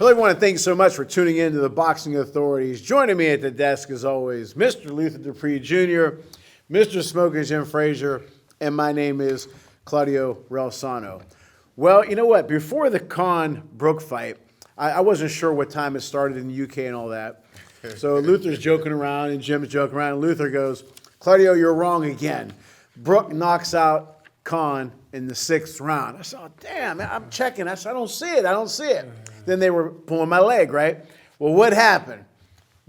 Hello, everyone, and thanks so much for tuning in to the Boxing Authorities. Joining me at the desk, as always, Mr. Luther Dupree Jr., Mr. Smoking Jim Frazier, and my name is Claudio Relsano. Well, you know what? Before the Khan-Brook fight, I wasn't sure what time it started in the UK and all that. So Luther's joking around, and Jim's joking around, and Luther goes, Claudio, you're wrong again. Brook knocks out Khan in the 6th round. I said, oh, damn, I'm checking. I said, I don't see it. Then they were pulling my leg, right? Well, what happened?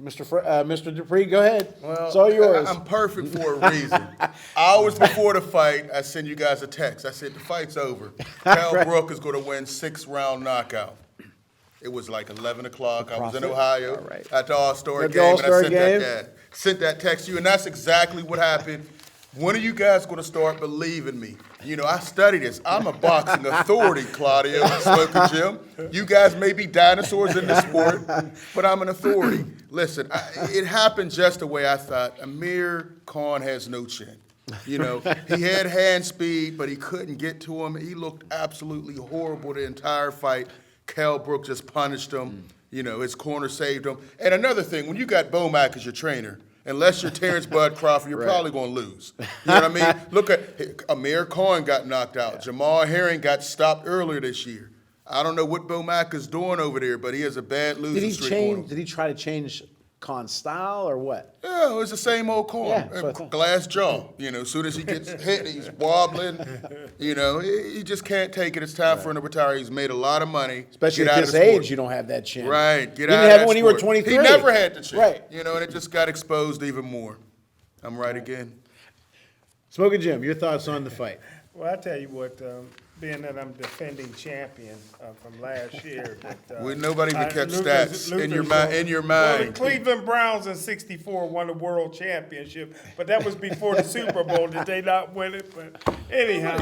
Mr. Dupree, go ahead. Well, it's all yours. I'm perfect for a reason. Hours before the fight, I send you guys a text. I said, the fight's over. Kell Brook is going to win 6th-round knockout. It was like 11 o'clock. I was in Ohio at the All-Star game, and I sent that text to you, and that's exactly what happened. When are you guys going to start believing me? You know, I study this. I'm a boxing authority, Claudio, Smoking Jim. You guys may be dinosaurs in the sport, but I'm an authority. Listen, it happened just the way I thought. Amir Khan has no chin. You know, he had hand speed, but he couldn't get to him. He looked absolutely horrible the entire fight. Kell Brook just punished him. You know, his corner saved him. And another thing, when you got Bomac as your trainer, unless you're Terrence Bud Crawford, you're probably going to lose. You know what I mean? Look at Amir Khan got knocked out. Jamal Herring got stopped earlier this year. I don't know what Bomac is doing over there, but he has a bad losing streak on him. Did he try to change Khan's style or what? Yeah, it was the same old Khan. Yeah, glass jaw. You know, as soon as he gets hit, he's wobbling. You know, he just can't take it. It's time for him to retire. He's made a lot of money. Especially at this age, you don't have that chin. Right. Get out of that sport. You didn't have it when you were 23. He never had the chin. Right. You know, and it just got exposed even more. I'm right again. Smoking Jim, your thoughts on the fight? Well, I tell you what, being that I'm defending champion from last year, but nobody even kept stats in your mind. Well, the Cleveland Browns in '64 won the world championship, but that was before the Super Bowl. Did they not win it? But anyhow,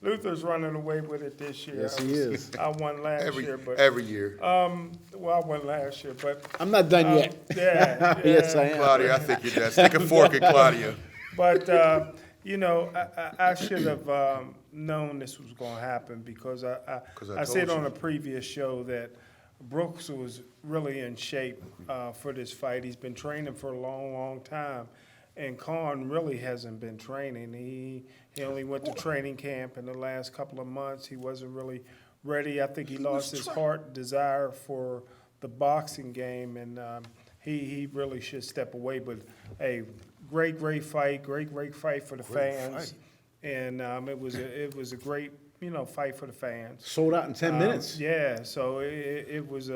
Luther's running away with it this year. Yes, he is. I won last year, but every year. Well, I won last year, but I'm not done yet. Yeah, Yes, I am. Claudio, I think you're done. Stick a fork in Claudio. But you know, I should have known this was going to happen because I said on a previous show that Brooks was really in shape for this fight. He's been training for a long, long time, and Khan really hasn't been training. He only went to training camp in the last couple of months. He wasn't really ready. I think he lost his heart desire for the boxing game, and he really should step away. But hey, great fight, great fight for the fans, and it was a great fight for the fans. Sold out in 10 minutes. Yeah, so it was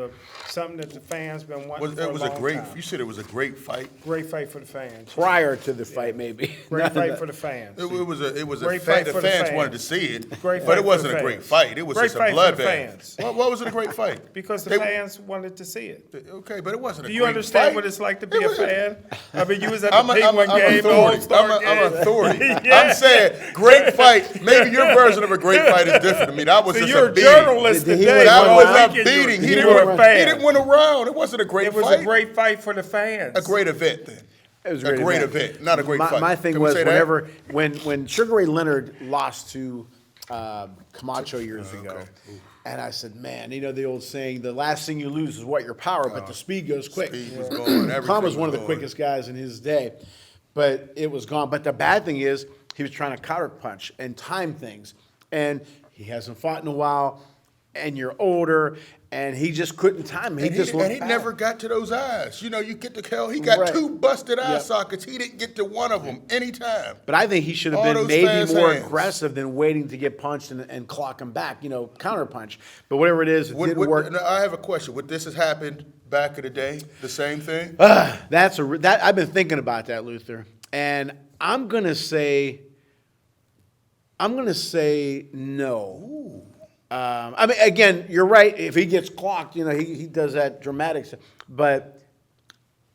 something that the fans been wanting for a long time. You said it was a great fight. Great fight for the fans. Prior to the fight, maybe. Great fight for the fans. It was a Great fight. fight The for the fans fans. wanted to see it, Great but fight it for wasn't the a great fans. fight. It was Great just a fight for the bloodbath. fans. Why was it a great fight? Because the fans wanted to see it. Okay, but it wasn't a great fight. Do you understand what it's like to be a fan? I mean, you was at the I'm Penguin game, the authority. All-Star game. I'm authority. Yeah. I'm saying great fight. Maybe your version of a great fight is different to me. That was So just you're a a beating. journalist Did he today. win That Well, was I a think beating. He you were a fan. didn't win a round. It wasn't a great It was fight. a great fight for the fans. A great event then. It was a great event, not a great fight. My thing Can we was say that? when Sugar Ray Leonard lost to Camacho years ago, and I said, man, you know the old saying, the last thing you lose is what your power, but the speed goes quick. Speed was gone. Khan was one of the quickest guys in his day, but it was gone. But the bad thing is he was trying to counter punch and time things, and he hasn't fought in a while, and you're older, and he just couldn't time. He never got to those eyes. You know, you get to Kell. He got two busted eye sockets. He didn't get to one of them anytime. But I think he should have All been those maybe fast more hands. aggressive than waiting to get punched and clock him back. You know, counter punch. But whatever it is, it didn't work. I have a question. Would this have happened back in the day? The same thing? I've been thinking about that, Luther, and I'm gonna say no. I mean, again, you're right. If he gets clocked, you know, he does that dramatic stuff. But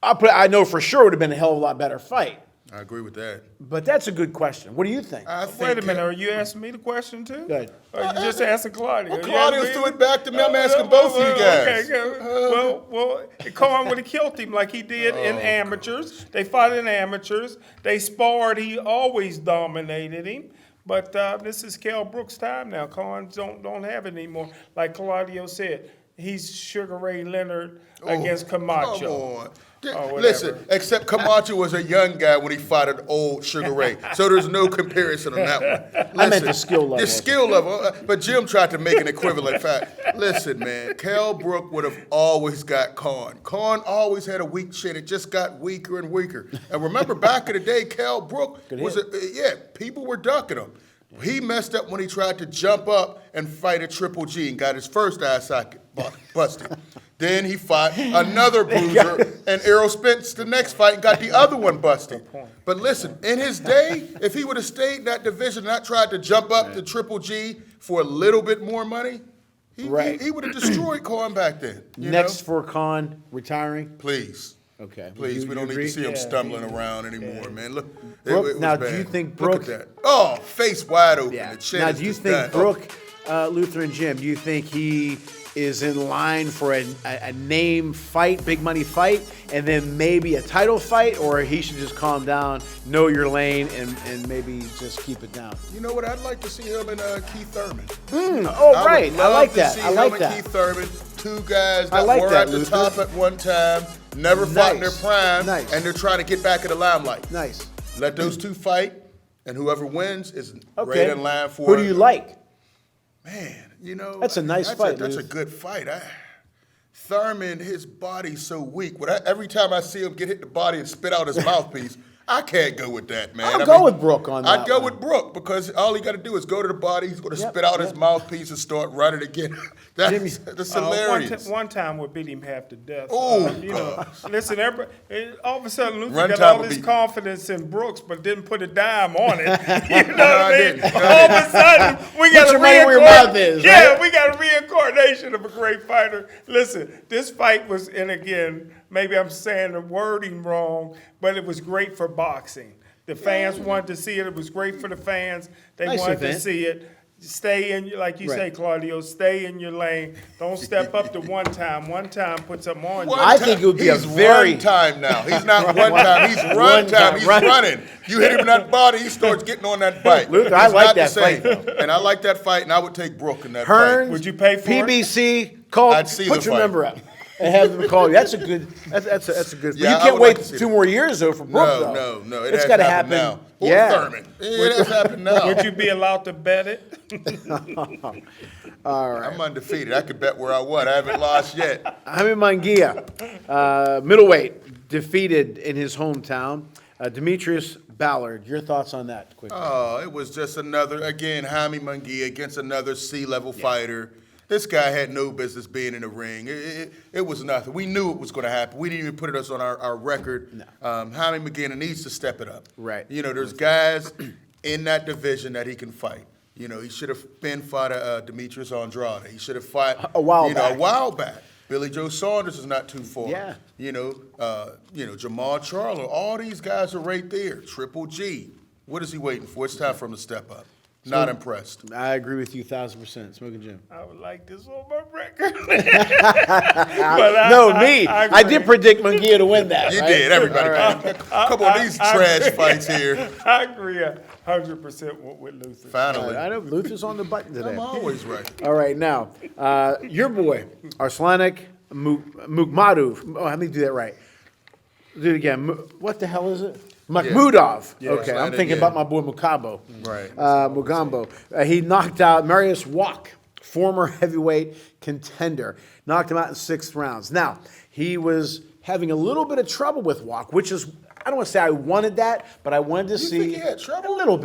I know for sure it would have been a hell of a lot better fight. I agree with that. But that's a good question. What do you think? Wait a minute, are you asking me the question too? Go ahead. Or are you just asking Claudio? Well, Claudio threw it back to me. I'm asking both of you guys. Okay. Well, Khan would have killed him like he did in amateurs. They fought in amateurs. They sparred. He always dominated him. But this is Kell Brook's time now. Khan don't have it anymore. Like Claudio said, he's Sugar Ray Leonard against Camacho. Come on. Or Listen, whatever. except Camacho was a young guy when he fought an old Sugar Ray, so there's no comparison on that one. I meant Listen, the skill level. The skill level, but Jim tried to make an equivalent fact. Listen, man, Kell Brook would have always got Khan. Khan always had a weak chin. It just got weaker and weaker. And remember, back in the day, Kell Brook was, people were ducking him. He messed up when he tried to jump up and fight a Triple G and got his first eye socket busted. Then he fought another bruiser, and Errol Spence the next fight and got the other one busted. But listen, in his day, if he would have stayed in that division and not tried to jump up to Triple G for a little bit more money, he would have destroyed Khan back then. You Next know? for Khan retiring. Please. Okay. Please, You- we you don't need agree? to see him stumbling around anymore, man. Look, Brooke, it was now, bad. do you think Look Brooke- at that. Oh, face wide open. Yeah. The chin Now, is do you just think done. Brooke, Luther, and Jim? Do you think he is in line for a name fight, big money fight, and then maybe a title fight, or he should just calm down, know your lane, and maybe just keep it down? You know what? I'd like to see him and Keith Thurman. Oh, right. would I love like to that. see I like him that. and Keith Thurman, two guys I that like were that, at the Luther. top at one time, never fought in their Nice. prime, Nice. and they're trying to get back in the limelight. Nice. Let those two fight, and whoever wins is Okay. right in line for Who do you like? Man, you know. That's a nice fight, That's a Luther. good fight. Thurman, his body's so weak. Every time I see him get hit the body and spit out his mouthpiece, I can't go with that, man. I'll go with Brooke on that I'd go one. with Brooke because all he got to do is go to the body. He's going to Yep, spit out his yep. mouthpiece and start running again. That's hilarious. One time we beat him half to death. Ooh. You know, listen, all of a sudden Luther Run got time all would this be- confidence in Brooks, but didn't put a dime on it. You know No, what I I mean? didn't. No, I All of a sudden, we got your a money where your mouth is, Yeah, right? we got a reincarnation of a great fighter. Listen, this fight was, and again, maybe I'm saying the wording wrong, but it was great for boxing. The fans wanted to see it. It was great for the fans. They Nice wanted to event. see it. Stay in, like you say, Right. Claudio, stay in your lane. Don't step up to one time. One time, put something on you. I think it would be a He's very- run time now. He's not one time. He's run Run time. time, He's right. running. You hit him in that body, he starts getting on that bite. Luther, I He's like not the that same. fight, And I like that fight, and I would take Brooke in that Hearns, fight. Would you pay for it? PBC, call. I'd see put the your fight. number up and have them call you. That's a good. That's a good. Yeah, you I can't would wait like to see 2 that. more years though for Brooke. No, though. no. It It's has got to to happen now. Or Yeah. Thurman. It has happened now. Would you be allowed to bet it? I'm undefeated. I could bet where I was. I haven't lost yet. Jaime Munguia, middleweight, defeated in his hometown. Demetrius Ballard. Your thoughts on that, quickly? Oh, it was just another, again, Jaime Munguia against another C-level fighter. This guy had no business being in the ring. It was nothing. We knew it was going to happen. We didn't even put it on our record. Jaime Munguia needs to step it up. Right. You know, there's guys in that division that he can fight. You know, he should have been fought Demetrius Andrade. He should have fought A while a back. while back. Billy Joe Saunders is not too far. Yeah. You know, Jamal Charlo. All these guys are right there. Triple G. What is he waiting for? It's time for him to step up. Not impressed. I agree with you 1,000%. Smoking Jim. I would like this on my record. But Me. I agree. did predict Munguia to win that. You right? did. Everybody. All right. Come on, these trash fights here. I agree 100% with Luther. Finally. I know Luther's on the button today. I'm always right. All right, now, your boy, Arslanik Mukhmadov. Oh, let me do that right. Do it again. What the hell is it? Makhmudov. Okay, I'm Arslanik, thinking yeah. about my boy Mukabo. Right. Mugambo. He knocked out Marius Wach, former heavyweight contender. Knocked him out in 6 rounds. Now, he was having a little bit of trouble with Wach, which is, I don't want to say I wanted that, but I wanted to see. think he had trouble? A little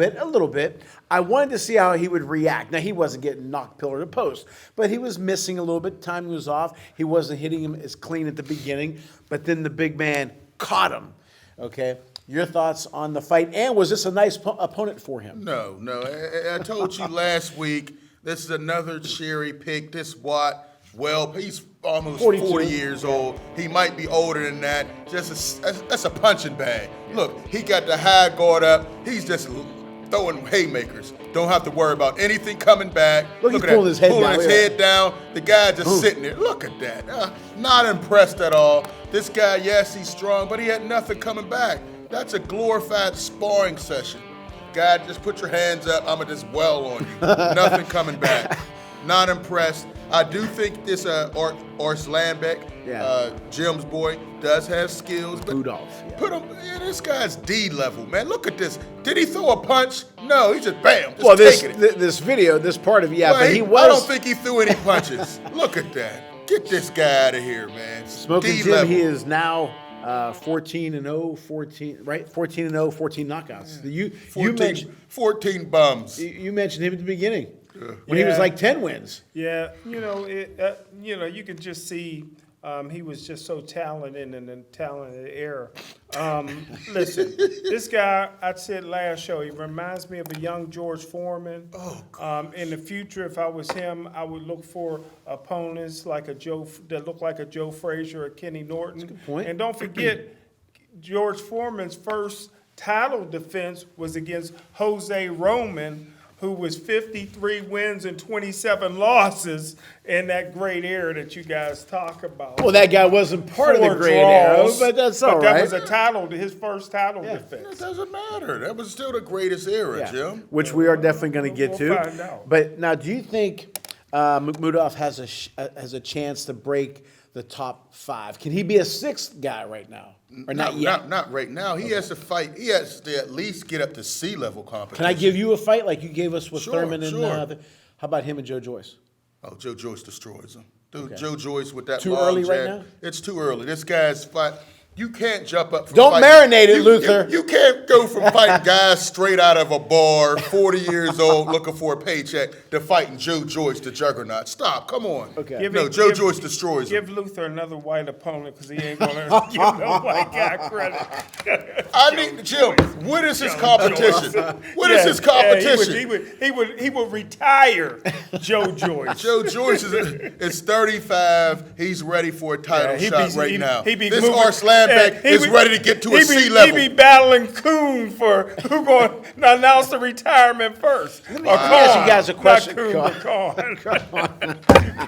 bit. I wanted to see how he would react. Now, he wasn't getting knocked pillar to post, but he was missing a little bit. Timing was off. He wasn't hitting him as clean at the beginning, but then the big man caught him. Okay? Your thoughts on the fight, and was this a nice opponent for him? No. I told you last week, this is another cherry pick. This Watt, well, he's almost 42. 40 years old. He might be older than that. That's a punching bag. Look, he got the high guard up. He's just throwing haymakers. Don't have to worry about anything coming back. Look, he's at pulling that. his head Pulling down. his Look at head down. The guy just sitting there. Look at that. Not impressed at all. This guy, yes, he's strong, but he had nothing coming back. That's a glorified sparring session. God, just put your hands up. I'ma just well on you. Nothing coming back. Not impressed. I do think this Ars Lambeck, Jim's boy, does have skills. But Rudolph. Yeah. put him. Yeah, this guy's D level, man. Look at this. Did he throw a punch? No, he just bam. Just Well, taking it. this video, this part of Well, but he was. I don't think he threw any punches. Look at that. Get this guy out of here, man. Smoking D Jim, level. he is now 14-0, 14 right, 14-0, 14 knockouts. You 14 bums. mentioned him at the beginning when he was Yeah. like 10 wins. Yeah, you can just see he was just so talented in a talented era. Listen, this guy, I said last show, he reminds me of a young George Foreman. In the future, if I was him, I would look for opponents that look like a Joe Frazier or Kenny Norton. Good point. And don't forget, George Foreman's first title defense was against Jose Roman, who was 53 wins and 27 losses in that great era that you guys talk about. Well, that guy wasn't part of the 4 great era, draws, but that's all But right. that was his first title It defense. doesn't matter. That was still the greatest era, Yeah. Jim. Which we are definitely going to get We'll to. find out. But now, do you think Makhmudov has a chance to break the top 5? Can he be a 6th guy right now, or not yet? Not right now. He has to fight. He has to at least get up to C-level competition. Can I give you a fight like you gave us with Sure, Thurman and? sure. How about him and Joe Joyce? Oh, Joe Joyce destroys him. Dude, Okay. Joe Joyce with that Too long early right jab. now? It's too early. This guy's fight. You can't jump up from Don't fighting. marinate it, Luther. You can't go from fighting guys straight out of a bar, 40 years old, looking for a paycheck, to fighting Joe Joyce, the juggernaut. Stop. Come on. Okay. Joe Joyce destroys him. Give Luther another white opponent because he ain't going to give no white guy credit. I need Jim. What is his competition? What is his competition? He would retire Joe Joyce. Joe Joyce is 35. He's ready for a title shot right now. This Ars Lambeck is ready to get to a C level. He be battling Coon for who going to announce the retirement first. Let me ask you guys a question. Not Coon, but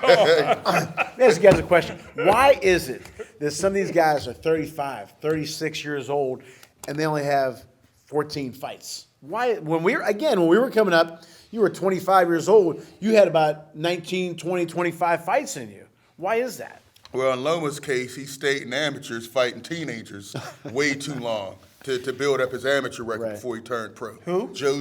Let me ask you guys a question. Why is it that some of these guys are 35, 36 years old, and they only have 14 fights? Why? When we were coming up, you were 25 years old. You had about 19, 20, 25 fights in you. Why is that? Well, in Loma's case, he stayed in amateurs fighting teenagers way too long to build up his amateur record Right. before he turned pro. Who? Joe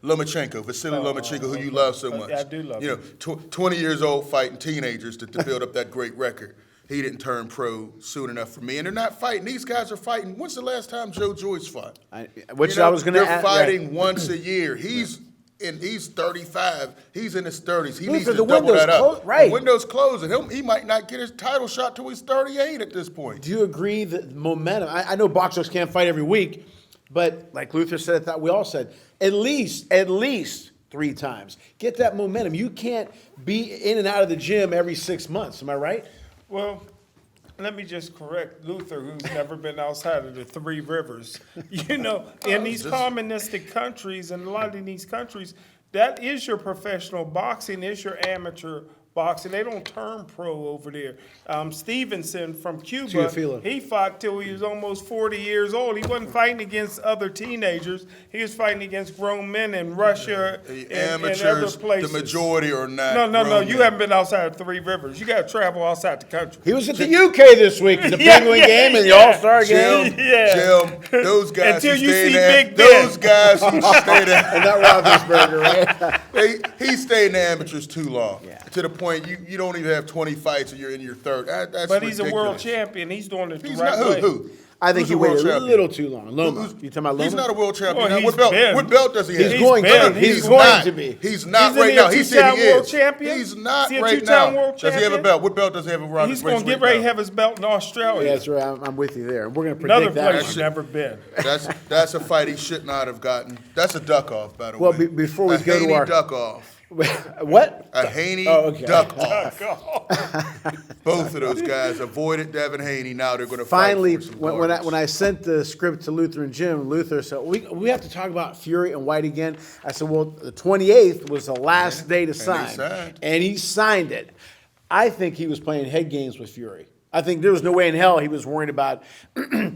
Lomachenko, Vasily Lomachenko, who you love so much. I do love You know, 20 years old fighting teenagers to build up that great record. He didn't turn pro soon enough for me. And they're not fighting. These guys are fighting. When's the last time Joe Joyce fought? I You was know, going to They're ask. fighting once a year. He's 35. He's in his 30s. He needs to the double window's that up. clo- right. The window's closing. He might not get his title shot till he's 38 at this point. Do you agree that momentum? I know boxers can't fight every week, but like Luther said, I thought we all said, at least 3 times. Get that momentum. You can't be in and out of the gym every 6 months. Am I right? Well, let me just correct Luther, who's never been outside of the 3 rivers. You know, in these communistic countries, and a lot of these countries, that is your professional boxing, is your amateur boxing. They don't turn pro over there. Stevenson from Cuba, Teofilo. he fought till he was almost 40 years old. He wasn't fighting against other teenagers. He was fighting against grown men in Russia and other Amateurs, the places. majority are not. No. grown You men. haven't been outside of 3 rivers. You got to travel outside the country. He was at the UK this week, the Penguin game and the All-Star game. Yeah. Jim, those guys Until who you stay see there, Big Ben. those guys who stay there, And not Roethlisberger, right? he stayed in the amateurs too long. Yeah. To the point you don't even have 20 fights and you're in your third. That's But he's a world ridiculous. champion. He's doing it the He's right not way. who? I think Who's he the world waited a champion? little too long. Loma. You talking about Loma? He's not a world champion. Well, now. he's What belt? been. What belt does he have? He's going been. to. He's He's going not. to be. He's not He's in right the now. He said he two-time world is. champion? He's not Is he a right two-time now. world Does he have a champion? belt? What belt does he have around He's his going waist to get right ready to now? have his belt in Australia. Yeah, that's right. I'm with you there. We're going to Another predict that. place he's never been. That's a fight he should not have gotten. That's a duck off, by the Well, way. before we a go to Haney our- duck off. What? A Haney Oh, okay. duck off. Both of those guys avoided Devin Haney. Now they're going to Finally, fight for some when garbage. I sent the script to Luther and Jim, Luther said, we have to talk about Fury and White again. I said, well, the 28th was the last day to they sign. signed. And he signed it. I think he was playing head games with Fury. I think there was no way in hell he was worried about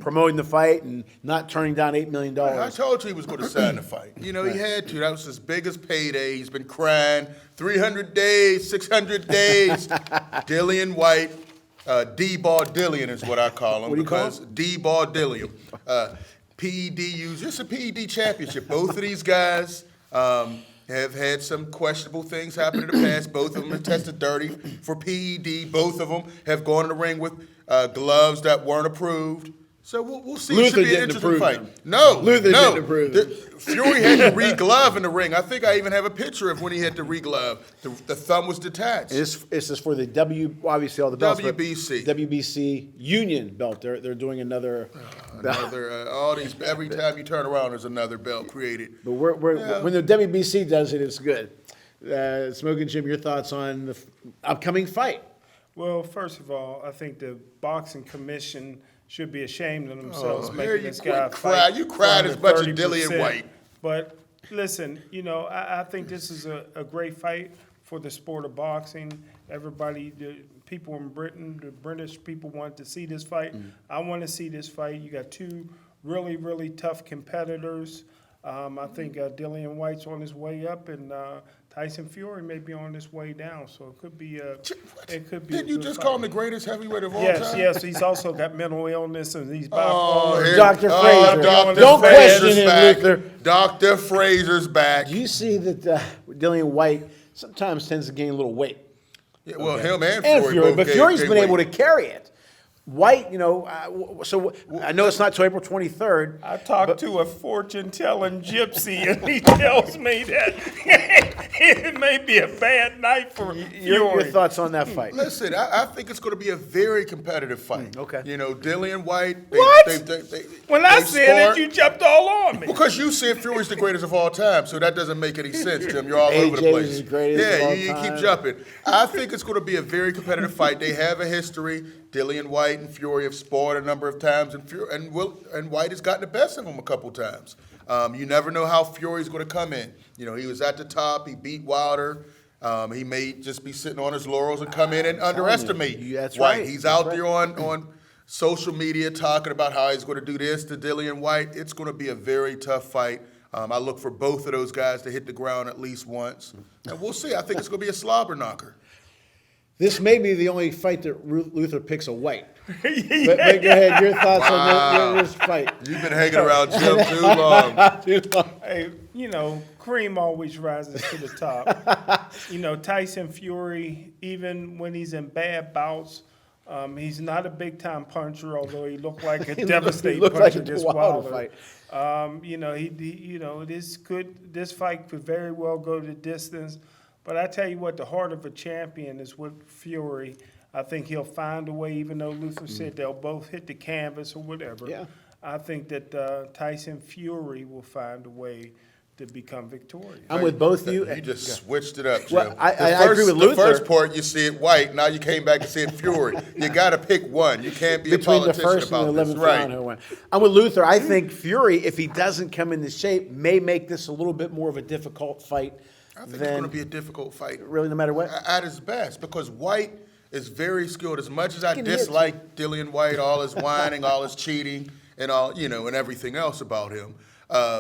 promoting the fight and not turning down $8 million. I told you he was going to sign the fight. You know, he had to. That was his biggest payday. He's been crying 300 days, 600 days. Dillian White, D-Ball Dillian is what I call him. What do you call him? Because D-Ball Dillian. PED user. It's a PED championship. Both of these guys have had some questionable things happen in the past. Both of them have tested dirty for PED. Both of them have gone in the ring with gloves that weren't approved. So we'll see. It should Luther be an didn't interesting approve fight. them. No, Luther no. didn't approve them. Fury had to re-glove in the ring. I think I even have a picture of when he had to re-glove. The thumb was detached. This is for the obviously all the belts. but WBC. WBC Union belt. They're doing another. All these. Every time you turn around, there's another belt created. But when the WBC does it, it's good. Smoking Jim, your thoughts on the upcoming fight? Well, first of all, I think the boxing commission should be ashamed of themselves here making you this quit guy cry. fight. You cried as much as Dillian 30%. White. But listen, I think this is a great fight for the sport of boxing. Everybody, the people in Britain, the British people want to see this fight. I want to see this fight. You got two really, really tough competitors. I think Dillian White's on his way up, and Tyson Fury may be on his way down. So it could be Didn't you good just fight. call him the greatest heavyweight of all Yes, time? yes. He's also got mental illness, and he's Oh, bipolar. here- Dr. Fraser. Dr. Don't Fraser's question him, back. Luther. Dr. Fraser's back. Do you see that Dillian White sometimes tends to gain a little weight? Yeah, well, him and And Fury, Fury, both but gained- Fury's gained been able to weight. carry it. White, so I know it's not till April 23rd. I talked to a fortune-telling gypsy, and he tells me that it may be a bad night for Your Fury. thoughts on that fight? Listen, I think it's going to be a very competitive fight. okay. You know, Dillian White. What? They When I they said sparred- it, you jumped all on me. Because you said Fury's the greatest of all time, so that doesn't make any sense, Jim. You're all over the AJ place. is the greatest yeah, of all you keep time. jumping. I think it's going to be a very competitive fight. They have a history. Dillian White and Fury have sparred a number of times, and White has gotten the best of them a couple times. You never know how Fury's going to come in. You know, he was at the top. He beat Wilder. He may just be sitting on his laurels and come in and underestimate That's White. right. He's That's out right. there on social media talking about how he's going to do this to Dillian White. It's going to be a very tough fight. I look for both of those guys to hit the ground at least once. And we'll see. I think it's going to be a slobber knocker. This may be the only fight that Luther picks a white. But go ahead, your thoughts on this fight. You've been hanging around Jim too long. Hey, cream always rises to the top. Tyson Fury, even when he's in bad bouts, he's not a big-time puncher, although he looked like a devastating looked like puncher a against Wilder Wilder. fight. This fight could very well go the distance. But I tell you what, the heart of a champion is with Fury. I think he'll find a way, even though Luther said they'll both hit the canvas or whatever. Yeah. I think that Tyson Fury will find a way to become victorious. I'm with both of you. You just switched it up, Jim. Well, I The agree with The Luther. first part, you see it White. Now you came back and said Fury. You got to pick one. You can't be a Between the politician first and about the this. 11th Right. round, who won. I'm with Luther. I think Fury, if he doesn't come into shape, may make this a little bit more of a difficult fight. I think it's going to be a difficult fight. Really, no matter what. At his best, because White is very skilled. As much as I Can hit. dislike Dillian White, all his whining, all his cheating, and all and everything else about him,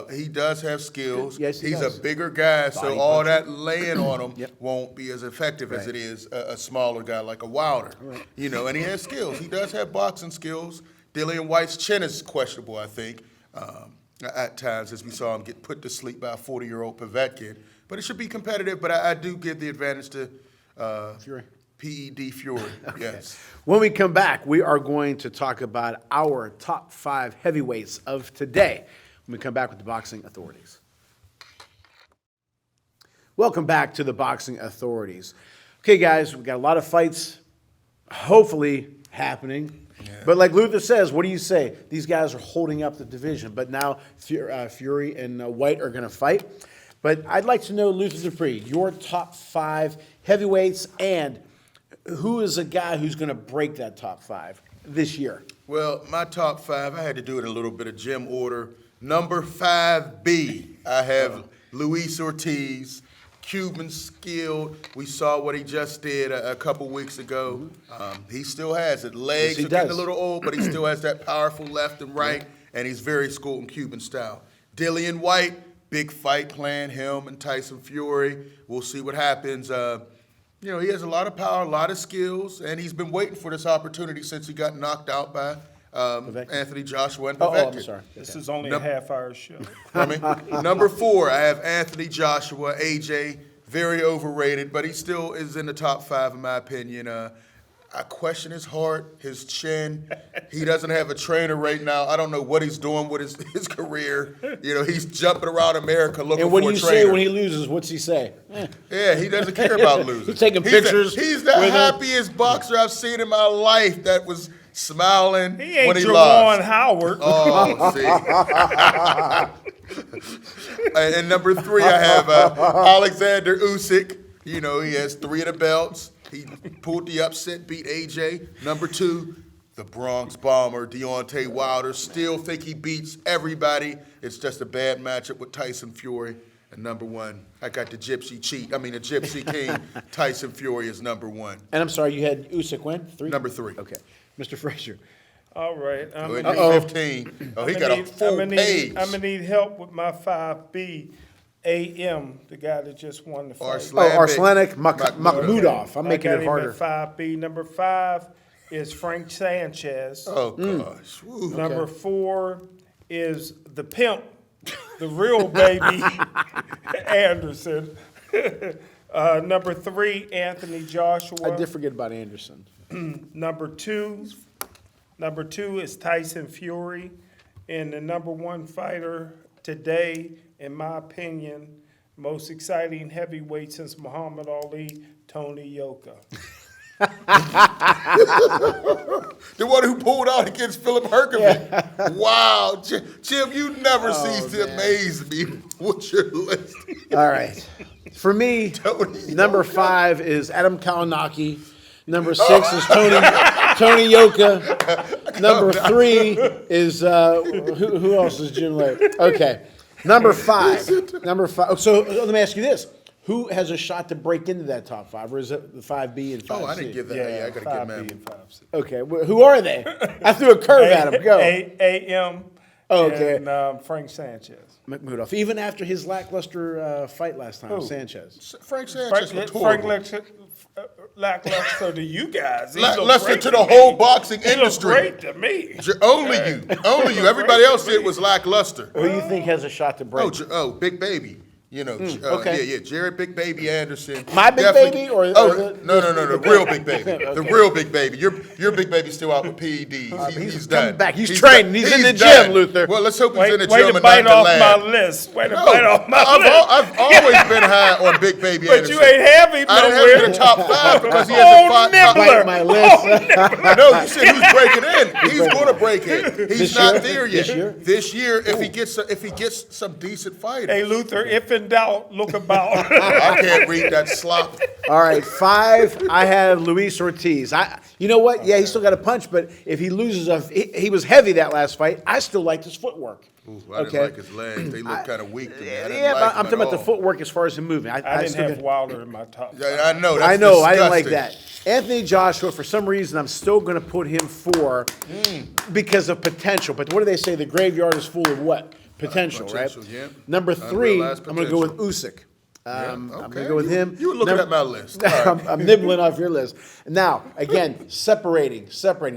he does have skills. Yes, he He's does. a bigger guy, so Body all puncher. that laying on him Yep. won't be as effective as Right. it is a smaller guy like a Wilder. And he has skills. He does have boxing skills. Dillian White's chin is questionable, I think, at times, as we saw him get put to sleep by a 40-year-old Povetkin. But it should be competitive, but I do give the advantage to Fury. PED Fury, yes. When we come back, we are going to talk about our top 5 heavyweights of today. When we come back with the Boxing Authorities. Welcome back to the Boxing Authorities. Okay, guys, we've got a lot of fights hopefully happening. But like Luther says, what do you say? These guys are holding up the division, but now Fury and White are going to fight. But I'd like to know, Luther Dupree, your top 5 heavyweights and who is a guy who's going to break that top 5 this year? Well, my top 5, I had to do it in a little bit of gym order. Number 5B, I have Luis Ortiz, Cuban skilled. We saw what he just did a couple weeks ago. He still has it. Legs he are getting a does. little old, but he still has that powerful left and right, and he's very schooled in Cuban style. Dillian White, big fight plan, him and Tyson Fury. We'll see what happens. You know, he has a lot of power, a lot of skills, and he's been waiting for this opportunity since he got knocked out by Anthony Joshua and Oh, Povetkin. I'm sorry. This is only a half-hour show. Number 4, I have Anthony Joshua, AJ, very overrated, but he still is in the top 5 in my opinion. I question his heart, his chin. He doesn't have a trainer right now. I don't know what he's doing with his career. You know, he's jumping around America looking And what for do a you trainer. say when he loses? What's he say? Yeah, he doesn't care about losing. He's taking pictures He's the with him. happiest boxer I've seen in my life that was smiling He ain't when he Jawan lost. Howard. Oh, see. And number 3, I have Alexander Usyk. You know, he has 3 of the belts. He pulled the upset, beat AJ. Number 2, the Bronx Bomber, Deontay Wilder. Still think he beats everybody. It's just a bad matchup with Tyson Fury. And number 1, I got the Gypsy King. Tyson Fury is number 1. And I'm sorry, you had Usyk win? 3? Number 3. Okay. Mr. Frazier. All right. I'm Go gonna ahead, need- 15. Oh, he got a full page. I'm gonna need help with my 5B. AM, the guy that just won the fight. Arslanik Makhmudov. I'm making I it got harder. him at 5B. Number 5 is Frank Sanchez. Oh, gosh. Woo. Number 4 is the pimp, the real baby, Anderson. Number 3, Anthony Joshua. I did forget about Anderson. Number two is Tyson Fury. And the number 1 fighter today, in my opinion, most exciting heavyweight since Muhammad Ali, Tony Yoka. The one who pulled out against Philip Herkovich. Wow. Jim, you never cease to amaze me with your list. All right. For me, Tony number 5 is Adam Kalinowski. Number 6 is Tony Yoka. Number 3 is who else is Jim Lake? Okay. Number 5. Number 5. So let me ask you this: who has a shot to break into that top 5, or is it the 5B and 5C? Oh, I didn't give that. Yeah, I got to give 5B him. and 5C. Okay. Who are they? I threw a curve at him. Go. AM Okay. and Frank Sanchez. Makhmudov. Even after his lackluster fight last time, Sanchez. Frank Sanchez was Frank horrible. lackluster to you guys. He looked Lackluster great to the me. whole boxing He looked industry. great to me. Only you. Only you. Everybody else said it was lackluster. Who do you think has a shot to break? Big Baby. You know, okay. yeah, Jared Big Baby Anderson. My Big Definitely- Baby or no, the real Big Baby. The Okay. real Big Baby. Your Big Baby's still out with PEDs. He's done. coming back. He's training. He's in the gym, Luther. Well, let's hope he's Way in the to gym and bite not in the off lab. my list. Way to No, bite off my list. I've always been high on Big Baby But Anderson. you ain't have him I didn't have him nowhere. in the top 5 because he Oh, hasn't fought. nibbler. Bite my list. No, you said he was breaking in. He's going to break in. He's This not year? there yet. This year? This year, if he gets some decent fighters. Hey, Luther, if in doubt, look about. I can't read that slop. All right, 5. I have Luis Ortiz. You know what? Yeah, he still got a punch, but if he loses, he was heavy that last fight. I still liked his footwork. Ooh, I didn't like his legs. They look kind of weak to me. I didn't Yeah, like but them I'm at talking about the all. footwork as far as him moving. I didn't still have got- Wilder in my top 5. Yeah, I know. That's I know. I didn't like disgusting. that. Anthony Joshua, for some reason, I'm still going to put him 4 because of potential. But what do they say? The graveyard is full of what? Potential, Potential, right? yeah. Number 3, I'm Unrealized going to go with potential. Usyk. I'm going Okay. to go with him. You were looking Number- at my list. All right. I'm nibbling off your list. Now, again, separating.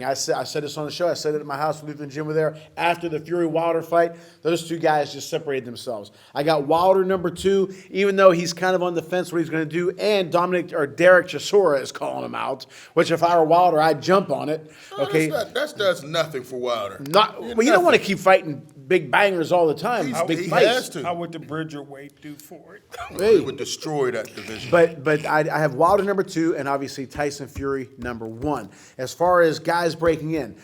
I said this on the show. I said it at my house. Luther and Jim were there. After the Fury-Wilder fight, those 2 guys just separated themselves. I got Wilder number 2, even though he's kind of on the fence what he's going to do, and Derek Chisora is calling him out, which if I were Wilder, I'd jump on it. Okay. That does nothing for Wilder. Well, you don't want to keep fighting big bangers all the time. These big he fights. has to. How would the Bridger weight do for it? He would destroy that division. But I have Wilder number 2 and obviously Tyson Fury number 1. As far as guys breaking in,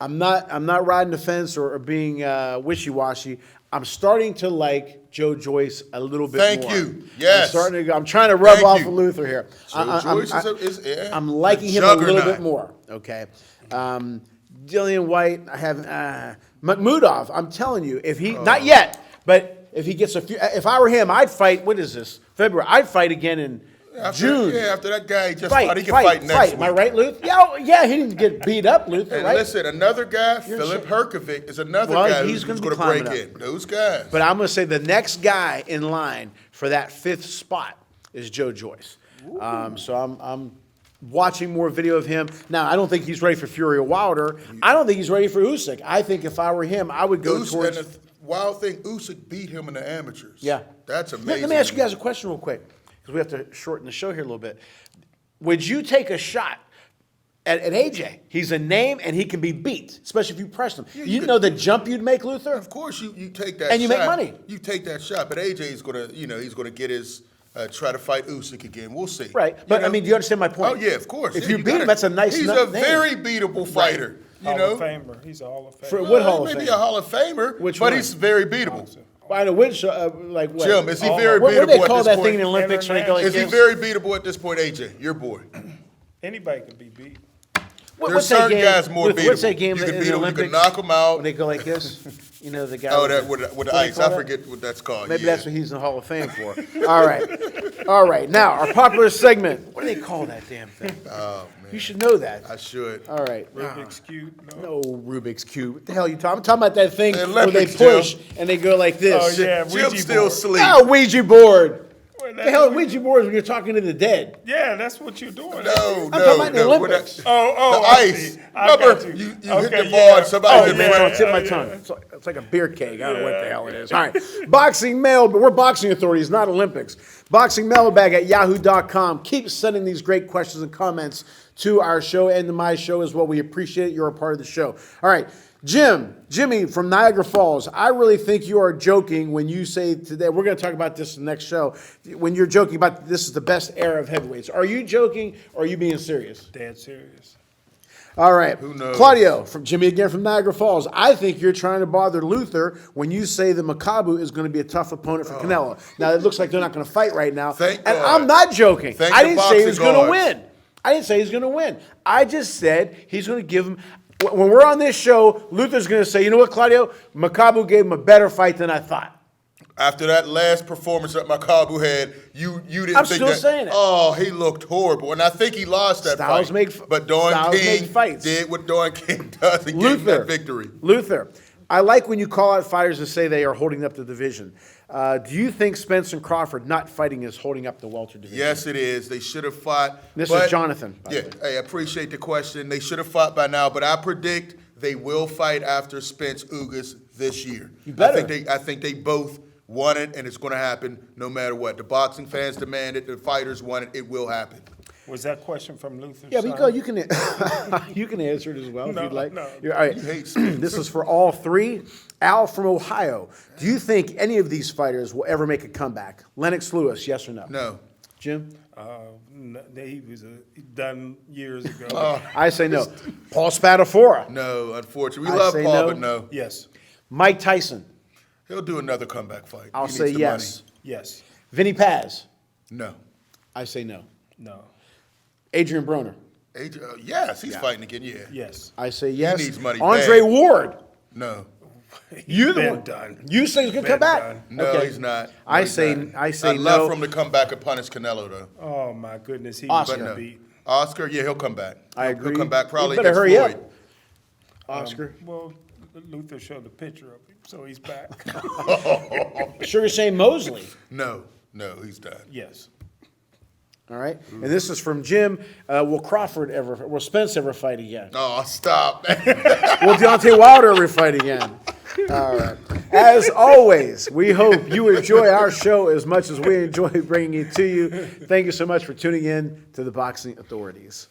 I'm not riding the fence or being wishy-washy. I'm starting to like Joe Joyce a little bit Thank more. you. Yes. I'm trying to rub Thank off you. of Luther here. Joe Joyce is I'm liking him a little bit more. Okay. Dillian White, I have Makhmudov. I'm telling you, if he not yet, but if he gets a few. If I were him, I'd fight. What is this? February. I'd fight again in June. Yeah, after that guy, he just Fight, fought. He can fight next week. Am I right, Luther? Yeah, yeah. He didn't get beat up, Luther. And right? listen, another guy, You're Philip sure- Herkovic, is another Well, guy he's who's gonna be going to break climbing up. in. Those guys. But I'm going to say the next guy in line for that 5th spot is Joe Joyce. So I'm watching more video of him. Now, I don't think he's ready for Fury or Wilder. I don't think he's ready for Usyk. I think if I were him, I would go towards. And the wild thing, Usyk beat him in the amateurs. Yeah. That's amazing. Let me ask you guys a question real quick, because we have to shorten the show here a little bit. Would you take a shot at AJ? He's a name, and he can be beat, especially if you press him. Yeah, you could- know the jump you'd make, Luther? Of course, you take that And you shot. make money. You take that shot, but AJ is going to, he's going to get his, try to fight Usyk again. We'll see. Right. But, I mean, do you understand my point? Oh, yeah, of course. If Yeah, you beat him, gotta- that's a nice He's name. a very beatable fighter. You Hall know? of Famer. He's a Hall of Famer. For what Hall of Maybe Fame? a Hall of Famer, Which but one? he's very beatable. I know which, like what? Jim, is he Oh, very What do beatable they at call this that point? thing in the Olympics when they go like Is he this? very beatable at this point, AJ? Your boy. Anybody can be beat. There's What's that certain game? guys more What's that beatable. game You in can the beat 'em, you Olympics? can knock 'em out. When they go like this, you know the guy. Oh, with that the- with the what do they ice. call I that? forget what that's called. Maybe yeah. that's what he's in the Hall of Fame for. All right. Now our popular segment. What do they call that damn thing? Oh, man. You should know that. I should. All right. Rubik's Cube. No. No Rubik's Cube. What the hell are you talking? I'm talking about that thing The where they Olympics, Jim. push and they go like this. Oh, yeah. Jim Ouija still board. sleep. Oh, Ouija board. Well, The hell, Ouija board is when you're talking to the dead. Yeah, that's what you're doing. No, talking no, about the no. Olympics. The Oh, I ice. see. I Remember, got you hit Okay, the ball and Oh, somebody yeah, hit the it's in my yeah. tongue. It's like a beer keg. I don't know what the hell it is. All right. Boxing mail, but we're boxing authorities, not Olympics. Boxing mailbag at yahoo.com. Keep sending these great questions and comments to our show and to my show as well. We appreciate it. You're a part of the show. All right. Jimmy from Niagara Falls, I really think you are joking when you say today, we're going to talk about this in the next show, when you're joking about this is the best era of heavyweights. Are you joking or are you being serious? Dead serious. All right. Who knows? Claudio, from Jimmy again from Niagara Falls. I think you're trying to bother Luther when you say that Makabu is going to be a tough opponent for Canelo. Now, it looks like they're not going to fight right now. Thank and God. I'm not joking. Thank I the didn't say he was boxing going to gods. win. I didn't say he's going to win. I just said he's going to give him. When we're on this show, Luther's going to say, you know what, Claudio? Makabu gave him a better fight than I thought. After that last performance that Makabu had, you didn't I'm think still that. saying it. Oh, he looked horrible, and I think he lost that Styles fight. make- but Don Styles King make fights. did what Don King does and gave him that victory. Luther, I like when you call out fighters and say they are holding up the division. Do you think Spence and Crawford not fighting is holding up the welter division? Yes, it is. They should have fought. This but- is Jonathan, by the Yeah, way. hey, I appreciate the question. They should have fought by now, but I predict they will fight after Spence Ugas this year. You better. I think they both want it, and it's going to happen no matter what. The boxing fans demand it. The fighters want it. It will happen. Was that question from Luther? Yeah, because you can you can answer it as well if No, you'd like. no. All right. You hate Spence. This is for all three. Al from Ohio. Do you think any of these fighters will ever make a comeback? Lennox Lewis, yes or no? No. Jim? He was done years ago. I say no. Paul Spadafora. No, unfortunately. I We love say Paul, no. but no. Yes. Mike Tyson. He'll do another comeback fight. I'll He say needs the yes. Yes. Vinny Paz. money. No. I say no. No. Adrian Broner. Yes, he's fighting again. Yeah. Yes. I say yes. needs money Andre bad. Ward. No. You the been one. done. You say he's gonna come Been back. done. No, Okay. he's not. No, I he's say not. I'd love no. for him to come back and punish Canelo, though. Oh my goodness, he Oscar. was But no. beat. Oscar, yeah, he'll come back. I agree. He'll come back probably You better against hurry Floyd. up. Oscar. Well, Luther showed a picture of him, so he's back. Sugar Shane Mosley. No, he's done. Yes. All right. And this is from Jim. Will Spence ever fight again? Oh, stop. Will Deontay Wilder ever fight again? All right. As always, we hope you enjoy our show as much as we enjoy bringing it to you. Thank you so much for tuning in to the Boxing Authorities.